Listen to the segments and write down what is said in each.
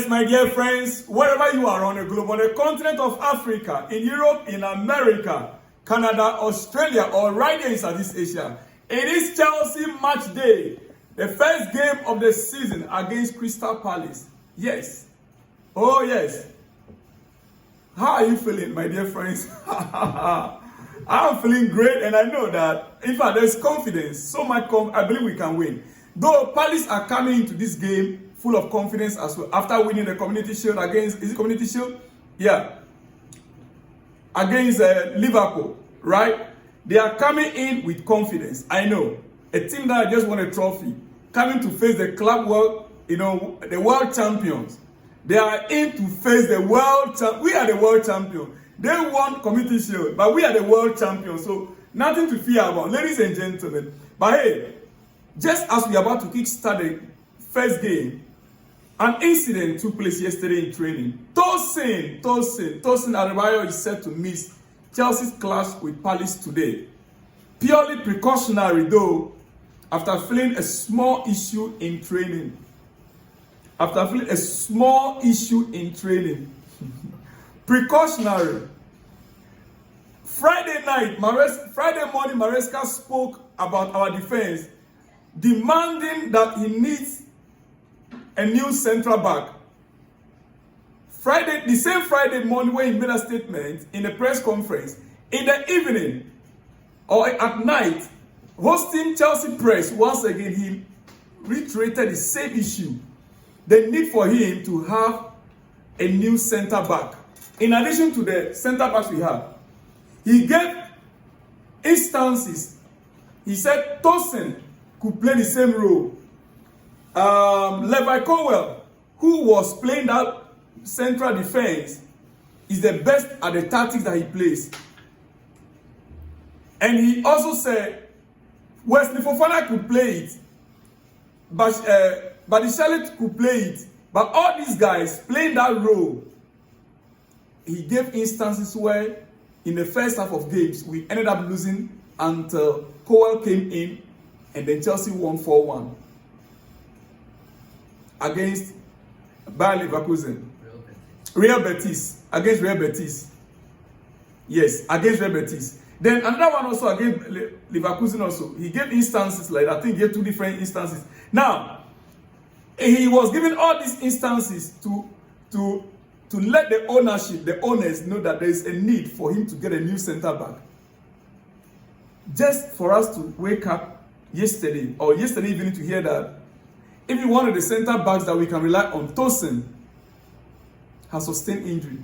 Yes, my dear friends, wherever you are on the globe, on the continent of Africa, in Europe, in America, Canada, Australia, or right here in Southeast Asia, it is Chelsea match day. The first game of the season against Crystal Palace. Yes. Oh, yes. How are you feeling, my dear friends? I'm feeling great, and I know that, in fact, there's confidence. So much I believe we can win. Though Palace are coming into this game full of confidence as well, after winning the Community Shield against, is it Community Shield? Yeah. Against Liverpool, right? They are coming in with confidence. I know. A team that just won a trophy, coming to face the club world, the world champions. They are in to face the world champions. We are the world champions. They won Community Shield, but we are the world champions. So nothing to fear about, ladies and gentlemen. But hey, just as we are about to kickstart the first game, an incident took place yesterday in training. Tosin Adebayo is set to miss Chelsea's clash with Palace today. Purely precautionary though, after feeling a small issue in training. Precautionary. Friday morning, Maresca spoke about our defense, demanding that he needs a new central back. The same Friday morning when he made a statement in a press conference, in the evening or at night, hosting Chelsea press, once again he reiterated the same issue, the need for him to have a new center back. In addition to the center backs we have, he gave instances. He said Tosin could play the same role. Levi Colwill, who was playing that central defense, is the best at the tactics that he plays. And he also said Wesley Fofana could play it, but Charlotte could play it. But all these guys playing that role, he gave instances where in the first half of games we ended up losing until Colwill came in, and then Chelsea won 4-1 against Bayer Leverkusen. Real Betis. Against Real Betis. Yes, against Real Betis. Then another one also against Leverkusen also. He gave instances like that. I think he gave 2 different instances. Now, he was giving all these instances to let the owners know that there is a need for him to get a new center back. Just for us to wake up yesterday evening to hear that even one of the center backs that we can rely on, Tosin, has sustained injury.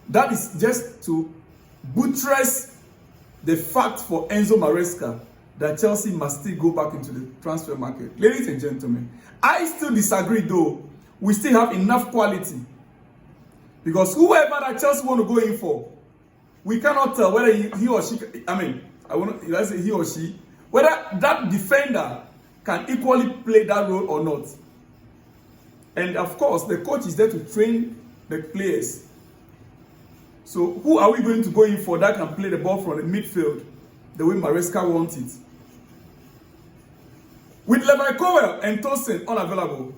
That is just to buttress the fact for Enzo Maresca that Chelsea must still go back into the transfer market. Ladies and gentlemen, I still disagree though. We still have enough quality. Because whoever that Chelsea want to go in for, we cannot tell whether he or she, let's say he or she, whether that defender can equally play that role or not. And of course, the coach is there to train the players. So who are we going to go in for that can play the ball from the midfield the way Maresca wants it? With Levi Colwill and Tosin unavailable,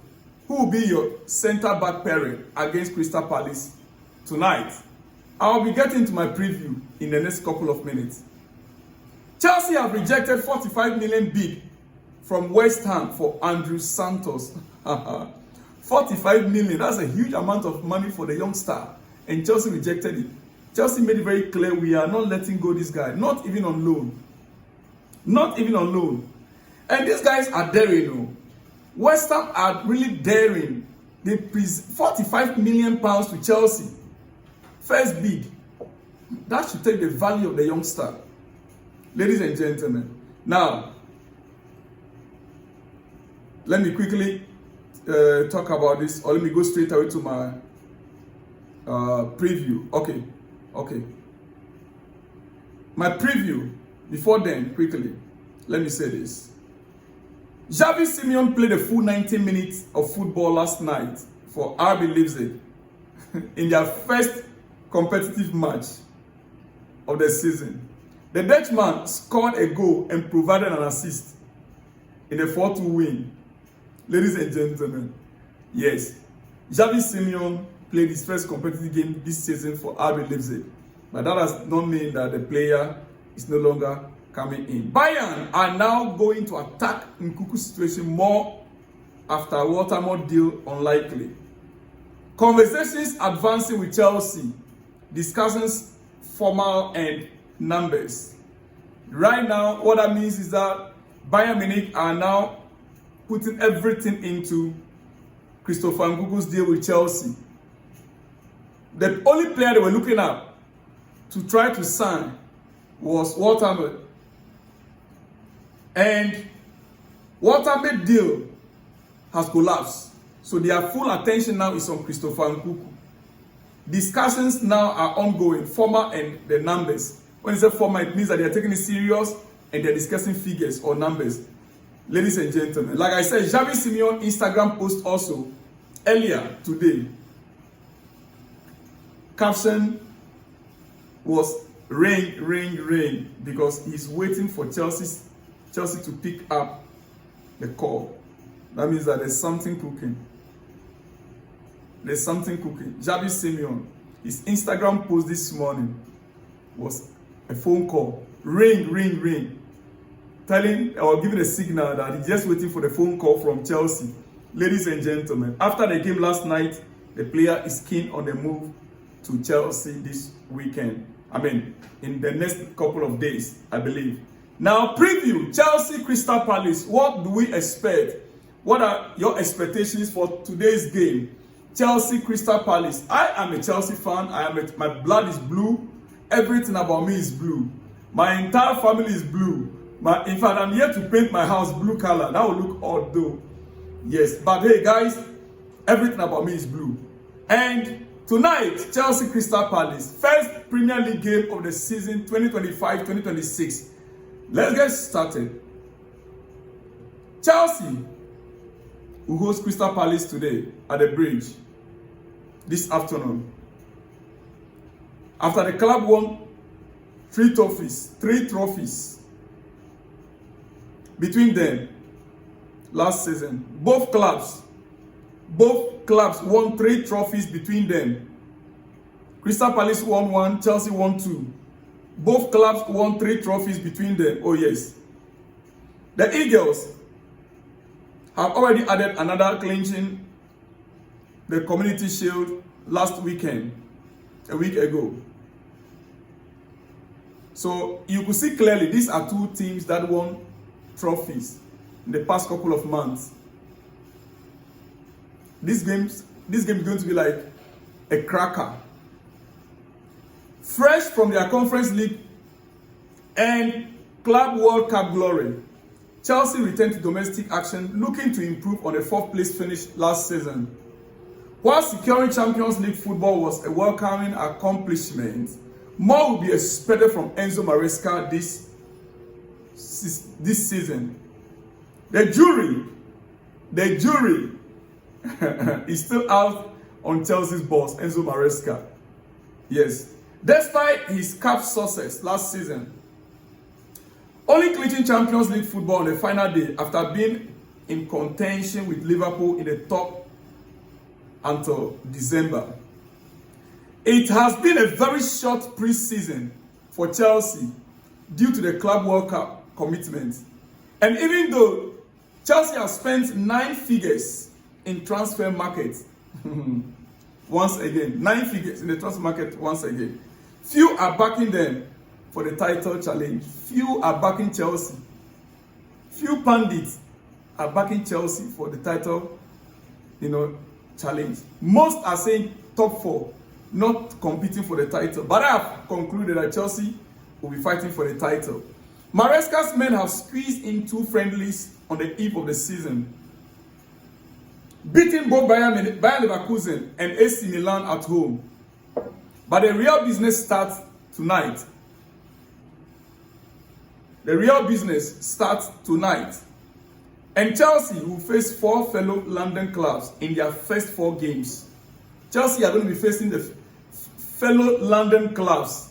who will be your center-back pairing against Crystal Palace tonight? I'll be getting to my preview in the next couple of minutes. Chelsea have rejected 45 million bid from West Ham for Andrew Santos. 45 million, that's a huge amount of money for the young star. And Chelsea rejected it. Chelsea made it very clear we are not letting go this guy, not even on loan. Not even on loan. And these guys are daring. West Ham are really daring. They present 45 million pounds to Chelsea. First bid. That should take the value of the young star. Ladies and gentlemen. Now, let me quickly talk about this, or let me go straight away to my preview. Okay. My preview. Before then, quickly, let me say this. Xavi Simeone played a full 90 minutes of football last night for RB Leipzig in their first competitive match of the season. The Dutchman scored a goal and provided an assist in a 4-2 win. Ladies and gentlemen, Yes, Xavi Simeon played his first competitive game this season for RB Leipzig, but that does not mean that the player is no longer coming in. Bayern are now going to attack Nkunku's situation more after Watermore deal unlikely. Conversations advancing with Chelsea, discussing formal and numbers. Right now, what that means is that Bayern Munich are now putting everything into Christopher Nkunku's deal with Chelsea. The only player they were looking at to try to sign was Watermore. And Watermore deal has collapsed. So their full attention now is on Christopher Nkunku. Discussions now are ongoing, formal and the numbers. When you say formal, it means that they are taking it serious and they're discussing figures or numbers. Ladies and gentlemen, like I said, Xavi Simeon Instagram post also earlier today. Caption was rain, because he's waiting for Chelsea to pick up the call. That means that there's something cooking. There's something cooking. Xavi Simeon, his Instagram post this morning was a phone call. Ring. Telling or giving a signal that he's just waiting for the phone call from Chelsea. Ladies and gentlemen, after the game last night, the player is keen on the move to Chelsea this weekend. I mean, in the next couple of days, I believe. Now, preview Chelsea Crystal Palace. What do we expect? What are your expectations for today's game? Chelsea Crystal Palace. I am a Chelsea fan. My blood is blue. Everything about me is blue. My entire family is blue. In fact, I'm here to paint my house blue color. That will look odd though. Yes, but hey guys, everything about me is blue. And tonight, Chelsea Crystal Palace, first Premier League game of the season 2025-2026. Let's get started. Chelsea will host Crystal Palace today at the Bridge this afternoon. After the club won three trophies between them last season. Both clubs won 3 trophies between them. Crystal Palace won 1, Chelsea won 2. Both clubs won 3 trophies between them. Oh yes. The Eagles have already added another clinching the Community Shield last weekend, a week ago. So you could see clearly these are 2 teams that won trophies in the past couple of months. This game is going to be like a cracker. Fresh from their Conference League and Club World Cup glory, Chelsea returned to domestic action, looking to improve on the 4th place finish last season. While securing Champions League football was a welcoming accomplishment, more will be expected from Enzo Maresca this season. The jury is still out on Chelsea's boss, Enzo Maresca. Yes, despite his cup success last season, only clinching Champions League football on the final day after being in contention with Liverpool in the top until December. It has been a very short pre-season for Chelsea due to the Club World Cup commitment. And even though Chelsea has spent 9 figures in transfer market, once again, 9 figures in the transfer market once again, few are backing them for the title challenge. Few are backing Chelsea. Few pundits are backing Chelsea for the title, challenge. Most are saying top 4, not competing for the title. But I have concluded that Chelsea will be fighting for the title. Maresca's men have squeezed in 2 friendlies on the eve of the season, beating both Bayern Leverkusen and AC Milan at home. But the real business starts tonight. And Chelsea will face 4 fellow London clubs in their first 4 games. Chelsea are going to be facing the fellow London clubs.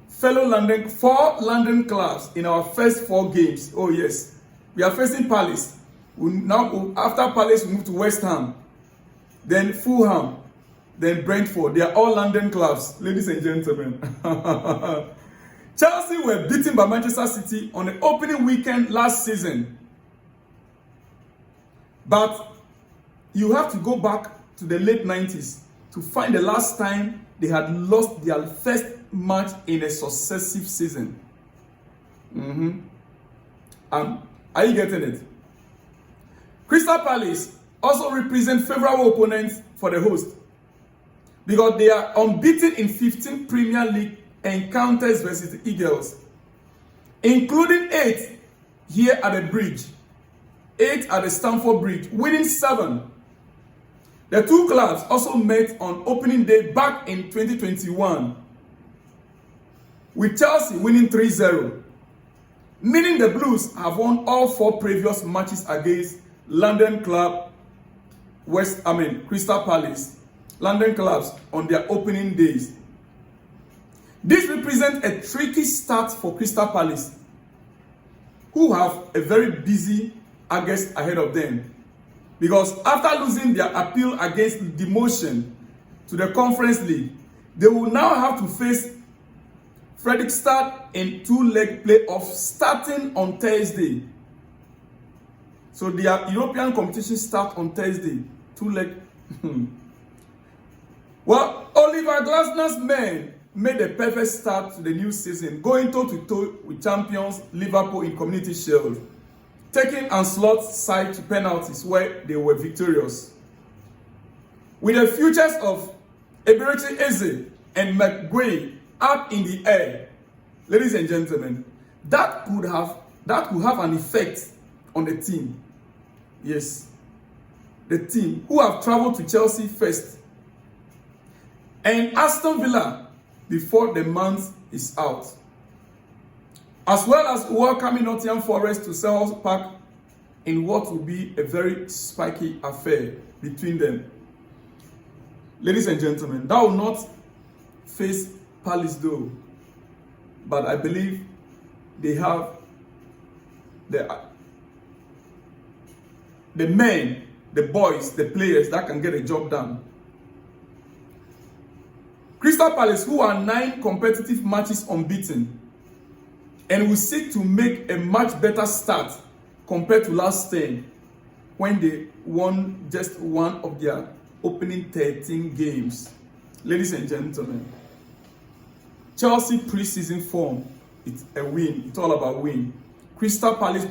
4 London clubs in our first 4 games. Oh yes. We are facing Palace. After Palace, we move to West Ham. then Fulham, then Brentford. They are all London clubs, ladies and gentlemen. Chelsea were beaten by Manchester City on the opening weekend last season. But you have to go back to the late 90s to find the last time they had lost their first match in a successive season. Are you getting it? Crystal Palace also represent favorable opponents for the host because they are unbeaten in 15 Premier League encounters versus the Eagles, including 8 here at the Bridge, 8 at the Stamford Bridge, winning 7. The two clubs also met on opening day back in 2021, with Chelsea winning 3-0, meaning the Blues have won all 4 previous matches against London club Crystal Palace, London clubs on their opening days. This represents a tricky start for Crystal Palace, who have a very busy August ahead of them. Because after losing their appeal against demotion to the Conference League, they will now have to face Fredrikstad in 2-leg playoffs starting on Thursday. So their European competition starts on Thursday. 2-leg. Well, Oliver Glasner's men made a perfect start to the new season, going toe-to-toe with champions Liverpool in Community Shield, taking Ancelot's side to penalties where they were victorious. With the futures of Eberechi Eze and McGuay up in the air, ladies and gentlemen, that could have an effect on the team. Yes, the team who have traveled to Chelsea first and Aston Villa before the month is out, as well as welcoming Nottingham Forest to Selhurst Park in what will be a very spiky affair between them. Ladies and gentlemen, that will not face Palace though, but I believe they have the men, the boys, the players that can get a job done. Crystal Palace, who are 9 competitive matches unbeaten, and will seek to make a much better start compared to last 10 when they won just one of their opening 13 games. Ladies and gentlemen, Chelsea pre-season form, it's a win. It's all about win. Crystal Palace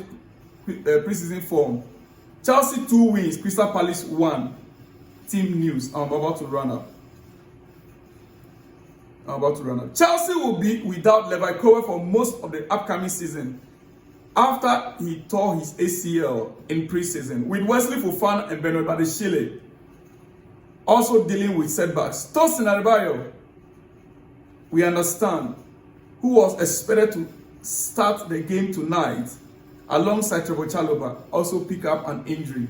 pre-season form, Chelsea 2 wins, Crystal Palace 1. Team news. I'm about to run up. Chelsea will be without Levi Colwill for most of the upcoming season after he tore his ACL in preseason, with Wesley Fofana and Benoit Badiashile also dealing with setbacks. Tosin Adebayo, we understand, who was expected to start the game tonight alongside Trevor Chalobah, also pick up an injury.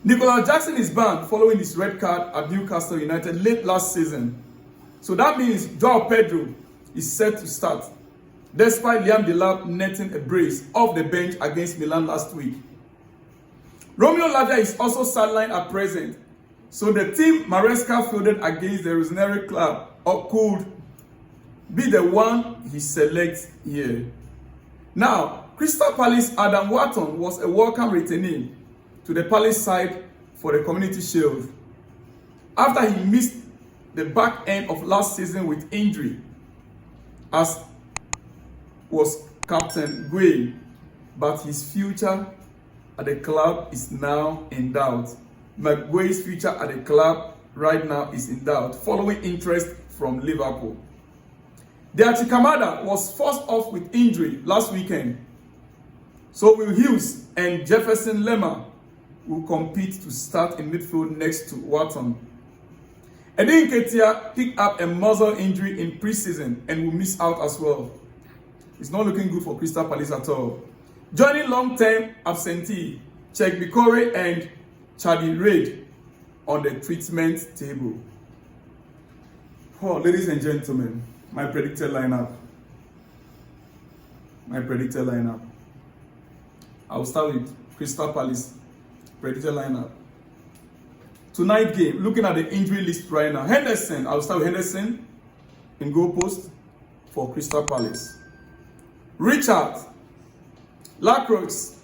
Nicolas Jackson is banned following his red card at Newcastle United late last season. So that means Joao Pedro is set to start, despite Liam Delap netting a brace off the bench against Milan last week. Romeo Lavia is also sidelined at present, so the team Maresca fielded against the Rosemary club could be the one he selects here. Now, Crystal Palace Adam Wharton was a welcome returee to the Palace side for the Community Shield after he missed the back end of last season with injury, as was Captain Gueye, but his future at the club is now in doubt. McGuay's future at the club right now is in doubt, following interest from Liverpool. Deachi Kamada was forced off with injury last weekend, so Will Hughes and Jefferson Lemma will compete to start in midfield next to Wharton. Eddie Nketiah picked up a muscle injury in preseason and will miss out as well. It's not looking good for Crystal Palace at all. Joining long-term absentee Cheick Bikore and Chadi Reid on the treatment table. Oh, ladies and gentlemen, my predicted lineup. I'll start with Crystal Palace predicted lineup. Tonight game, looking at the injury list right now. Henderson, I'll start with Henderson in goal post for Crystal Palace. Richard, Lacroix,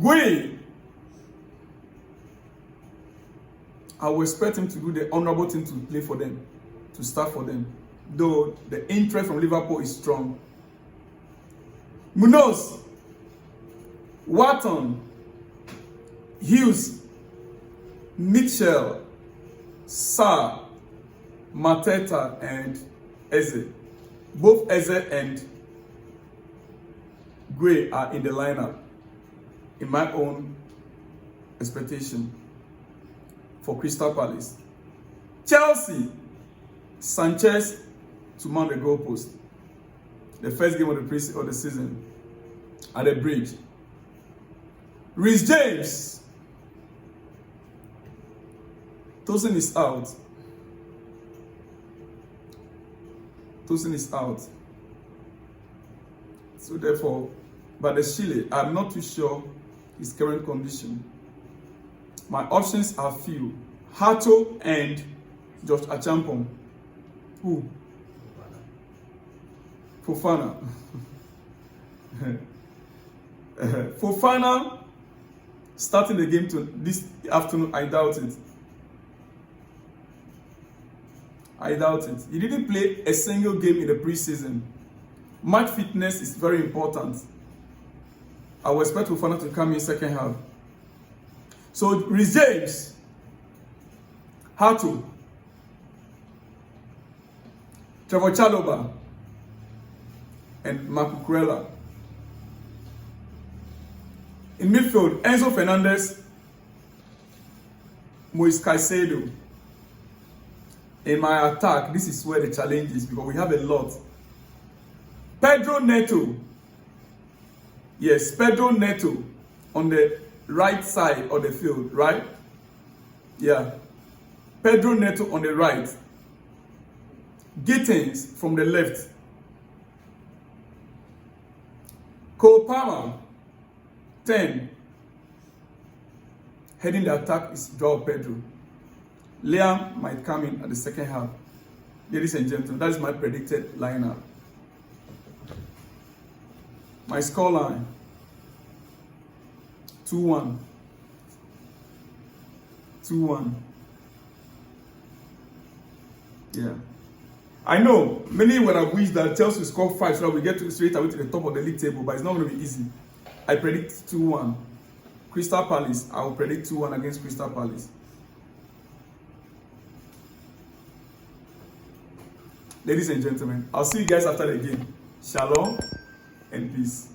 Gui. I will expect him to do the honorable thing to play for them, to start for them. Though the interest from Liverpool is strong. Munoz, Wharton, Hughes, Mitchell, Sarr, Mateta, and Eze. Both Eze and Gray are in the lineup, in my own expectation, for Crystal Palace. Chelsea, Sanchez to mount the goalpost. The first game of the season at the Bridge. Reece James. Tosin is out. Tosin is out. So therefore, but the Chile, I'm not too sure his current condition. My options are few. Hato and Josh Achampong. Who? Fofana. Fofana starting the game this afternoon, I doubt it. I doubt it. He didn't play a single game in the preseason. Match fitness is very important. I will expect Fofana to come in second half. So, Reece James, Hato, Trevor Chalobah, and Marco Kurela. In midfield, Enzo Fernandez, Moise Caicedo. In my attack, this is where the challenge is because we have a lot. Pedro Neto. Yes, Pedro Neto on the right side of the field, right? Yeah. Pedro Neto on the right. Gittins from the left. Cole Palmer, 10. Heading the attack is Joao Pedro. Liam might come in at the second half. Ladies and gentlemen, that is my predicted lineup. My scoreline, 2-1. 2-1. Yeah. I know many would have wished that Chelsea will score 5 so that we get straight away to the top of the league table, but it's not going to be easy. I predict 2-1. Crystal Palace, I will predict 2-1 against Crystal Palace. Ladies and gentlemen, I'll see you guys after the game. Shalom and peace.